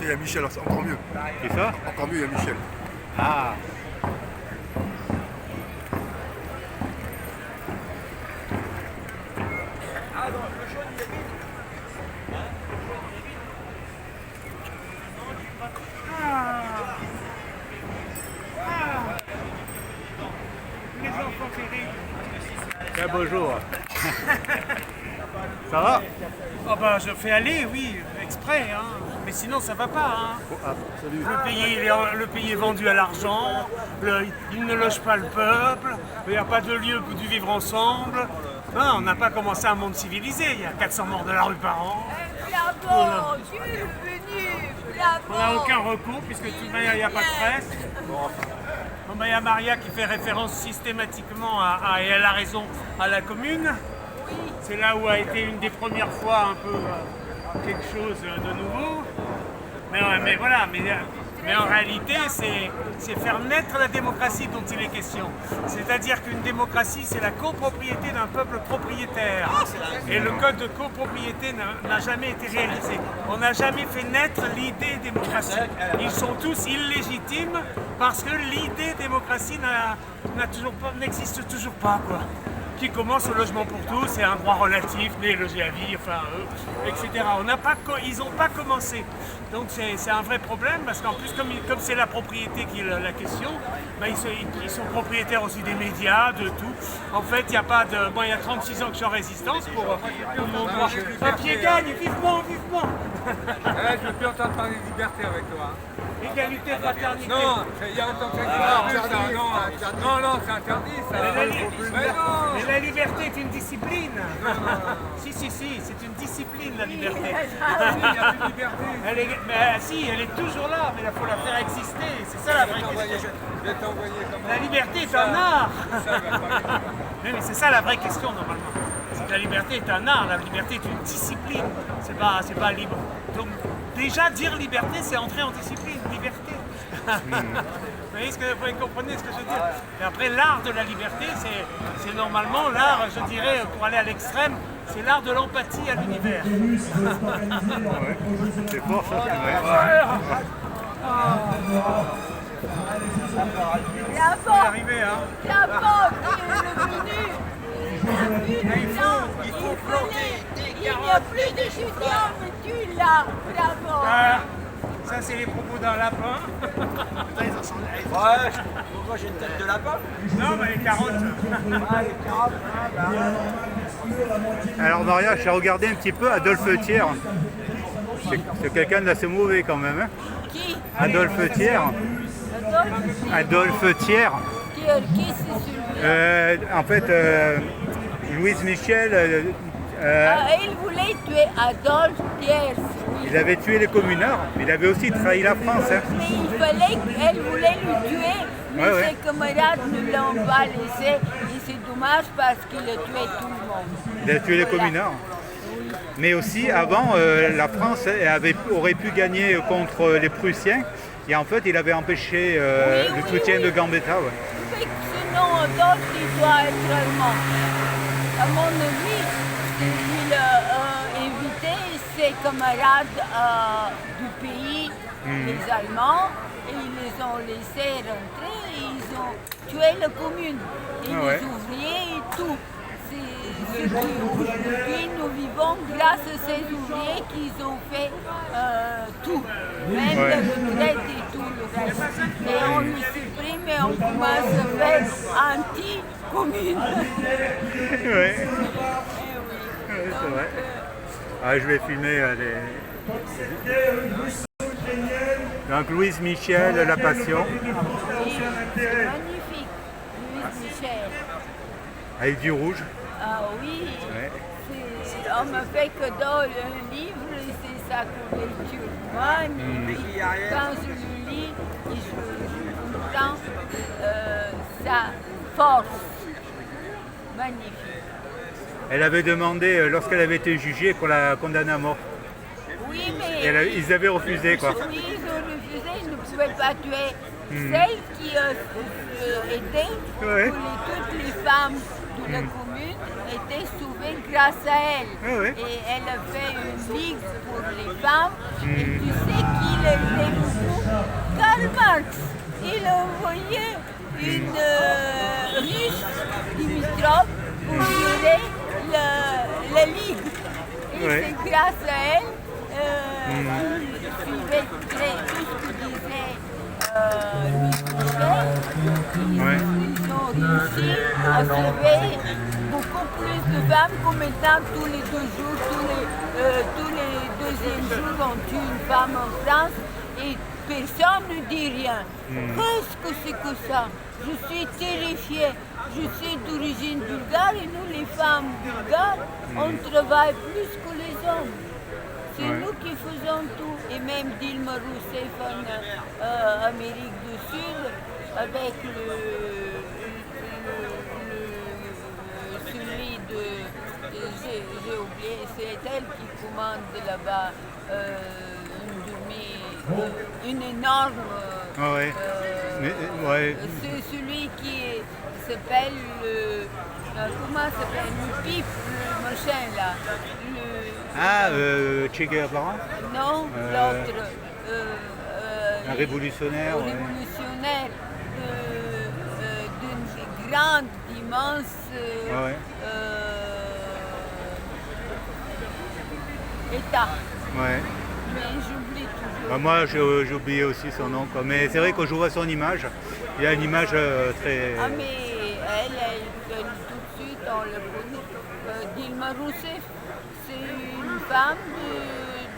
Il y a Michel, c'est encore mieux. C'est ça? Encore mieux, il y a Michel. Ah. Les enfants terribles. Bien, bonjour. Ça va? Oh bah je fais aller, oui, exprès, hein. Mais sinon ça va pas. Hein. Oh, ah, salut. Le pays est vendu à l'argent, il ne loge pas le peuple, il n'y a pas de lieu pour du vivre ensemble. Non, on n'a pas commencé un monde civilisé, il y a 400 morts de la rue par an. Bravo, tu es venu, On n'a bravo. aucun recours puisque de toute manière il n'y a pas de presse. Bon, bah, il y a Maria qui fait référence systématiquement et elle a raison, à la commune. C'est là où a été une des premières fois un peu quelque chose de nouveau. Mais voilà, mais en réalité, c'est faire naître la démocratie dont il est question. C'est-à-dire qu'une démocratie, c'est la copropriété d'un peuple propriétaire. Et le code de copropriété n'a jamais été réalisé. On n'a jamais fait naître l'idée démocratie. Ils sont tous illégitimes parce que l'idée démocratie n'existe toujours pas, quoi. Qui commence au logement pour tous, c'est un droit relatif, né, logé à vie, enfin, etc. Ils n'ont pas commencé. Donc c'est un vrai problème parce qu'en plus, comme c'est la propriété qui est la question, ben, ils sont propriétaires aussi des médias, de tout. En fait, il n'y a pas de. Bon, il y a 36 ans que je suis en résistance pour mon droit. Papier gagne, vivement, vivement. Je veux plus entendre parler de liberté avec toi. Égalité, fraternité. Non, il y a longtemps que ça existe. Non, c'est interdit ça. Mais la liberté est une discipline. Si, c'est une discipline la liberté. Il n'y a plus de liberté. Elle est toujours là, mais il faut la faire exister. C'est ça la vraie question. Je vais t'envoyer comment. La liberté est un art. Mais c'est ça la vraie question normalement. C'est que la liberté est un art, la liberté est une discipline. C'est pas libre. Donc déjà dire liberté, c'est entrer en discipline. Liberté. Vous comprenez ce que je veux dire? Et après, l'art de la liberté, c'est normalement l'art, je dirais, pour aller à l'extrême, c'est l'art de l'empathie à l'univers. C'est fort ça, c'est vrai. C'est arrivé, hein? Bravo, tu es venu. Il faut planter des carottes. Il n'y a plus de soutien, mais tu l'as. Bravo. Ça, c'est les propos d'un lapin. Ouais, moi j'ai une tête de lapin. Non, mais les carottes. Alors Maria, j'ai regardé un petit peu Adolphe Thiers. C'est quelqu'un d'assez mauvais quand même. Hein? Qui? Adolphe Thiers. Adolphe Thiers. Qui c'est celui-là? En fait, Louise Michel, Il voulait tuer Adolphe Thiers. il avait tué les communards, mais il avait aussi trahi la France. Hein. Mais il fallait qu'elle voulait le tuer, mais Ouais, ouais. ses camarades ne l'ont pas laissé. Et c'est dommage parce qu'il a tué tout le monde. Il a tué les communards. Mais aussi, avant, la France aurait pu gagner contre les Prussiens. Et en fait, il avait empêché le soutien de Gambetta. Ouais. Fait que ce nom Adolphe, il doit être allemand. À mon avis, il a invité ses camarades du pays, les Allemands, et ils les ont laissés rentrer et ils ont tué la commune. Et les ouvriers et tout. C'est ce qu'aujourd'hui nous vivons grâce à ces ouvriers qui ont fait tout, même la retraite et tout le reste. Et on le supprime et on commence à faire anti-commune. Ouais. Ouais, c'est vrai. Ah, je vais filmer Donc Louise Michel, La Passion, C'est magnifique, Louise Michel. avec du rouge. Ah oui, Ouais. on m'a fait cadeau un livre et c'est sa couverture magnifique. Quand je le lis, et je comprends sa force. Magnifique. Elle avait demandé, lorsqu'elle avait été jugée, qu'on la condamne à mort. Oui, mais Et ils avaient refusé, quoi. oui, ils ont refusé, ils ne pouvaient pas tuer celle qui était pour toutes les femmes de la commune était sauvée grâce à elle. Oui, oui. Et elle a fait une ligue pour les femmes. Et tu sais qu'il aimait beaucoup Karl Marx. Il a envoyé une russe, Dimitrov, pour gérer la ligue. Et Ouais. c'est grâce à elle qu'il suivait tout ce que disait Louis Michel. Ouais. Ils ont réussi à sauver beaucoup plus de femmes que maintenant tous les 2 jours, tous les deuxièmes jours on tue une femme en France et personne ne dit rien. Qu'est-ce que c'est que ça? Je suis terrifiée. Je suis d'origine bulgare et nous les femmes bulgares, on travaille plus que les hommes. C'est Ouais. nous qui faisons tout. Et même Dilma Rousseff en Amérique du Sud, avec celui de... J'ai oublié, c'est elle qui commande là-bas une énorme... Ah ouais. Ouais. c'est celui qui s'appelle comment ça s'appelle? Le pipe, le machin là. Ah, Che Guevara, Non, l'autre. un révolutionnaire. Un Ouais. révolutionnaire d'une grande, immense Ouais. État. Ouais. Mais j'oublie toujours. Bah, moi, j'ai oublié aussi son nom, quoi. Mais c'est vrai que je vois son image. Il a une image très. Ah mais elle tout de suite, on le connaît. Dilma Rousseff, c'est une femme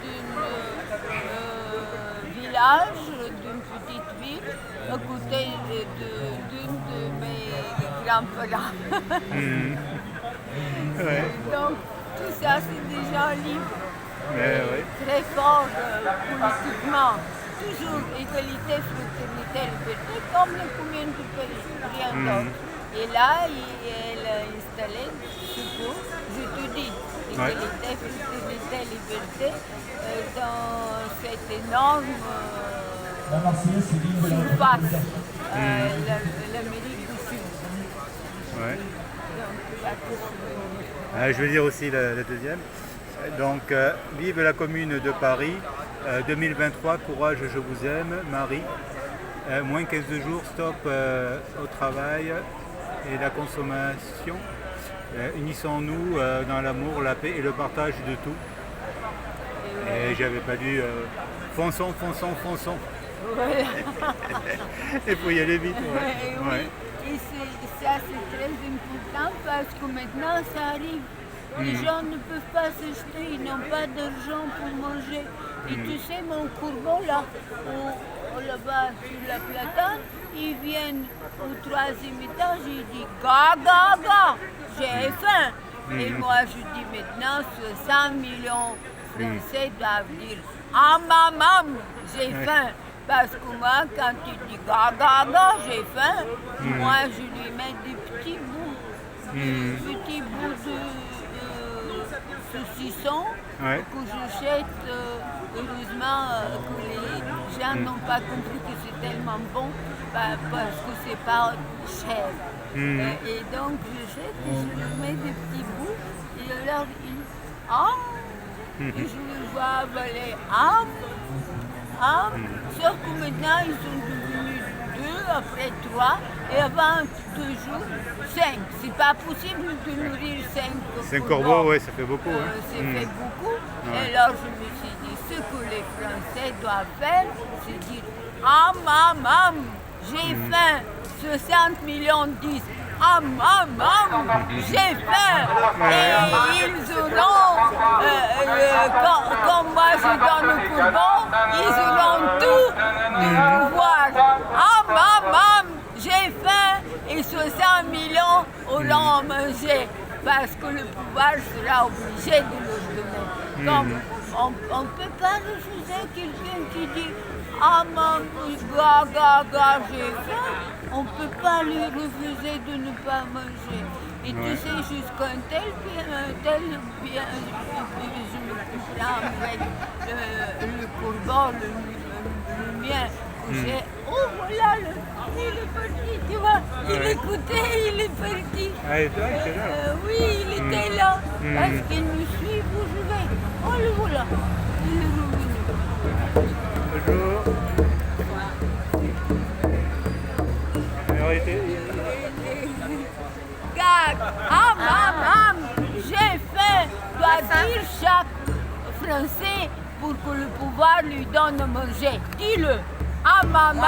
d'un village, d'une petite ville, à côté d'une de mes grands-parents. Ouais. Donc tout ça, c'est déjà un livre Ouais. très fort politiquement. Toujours égalité, fraternité, liberté, comme la commune du pays, rien d'autre. Et là, elle a installé ce que je te dis, égalité, fraternité, liberté, dans cette énorme surface, l'Amérique du Sud. Ouais. Donc, la commune. Je vais dire aussi la deuxième. Donc, vive la commune de Paris, 2023, courage, je vous aime, Marie. Moins 15 jours, stop au travail et la consommation. Unissons-nous dans l'amour, la paix et le partage de tout. Et j'avais pas lu fonçons, fonçons, fonçons. Voilà. Il faut y aller vite. Oui. Ouais. Et ça, c'est très important parce que maintenant, ça arrive. Les gens ne peuvent pas s'acheter, ils n'ont pas d'argent pour manger. Et tu sais, mon courbon, là, là-bas sur la platane, ils viennent au 3e étage, ils disent « Ga, ga, ga, j'ai faim !» Et moi, je dis maintenant, 60 millions Français doivent dire « Ah, maman, j'ai faim !» Parce que moi, quand tu dis « Ga, ga, ga, j'ai faim !» moi, je lui mets des petits bouts, de saucisson Ouais. que je jette. Heureusement que les gens n'ont pas compris que c'est tellement bon parce que c'est pas cher. Et donc je jette et je lui mets des petits bouts et alors et je le vois avaler sauf que maintenant ils sont devenus 2, après 3 et avant 2 jours 5. C'est pas possible de nourrir 5 corbeaux, ouais, ça fait beaucoup. Hein. Ça fait beaucoup. Et alors je me suis dit, ce que les Français doivent faire, c'est dire ah maman, j'ai faim. 60 millions disent ah maman, j'ai faim. Et ils auront, comme moi je donne le courbon, ils auront tout le pouvoir. Ah maman, j'ai faim. Et 60 millions auront à manger. Parce que le pouvoir sera obligé de le donner. Comme on ne peut pas refuser quelqu'un qui dit ah maman, ga, j'ai faim. On ne peut pas lui refuser de ne pas manger. Et tu sais, jusqu'à un tel bien, je me comprends avec le courbon, le mien, Oh voilà, il est parti, tu vois. Il écoutait, il est parti. Ah, et toi, c'est là. Oui, il était là. Parce qu'il me suit pour jouer. Oh le voilà, il est revenu. Bonjour. Alors, Regarde, maman, j'ai faim. Dois dire chaque Français pour que le pouvoir lui donne à manger. Dis-le. Maman.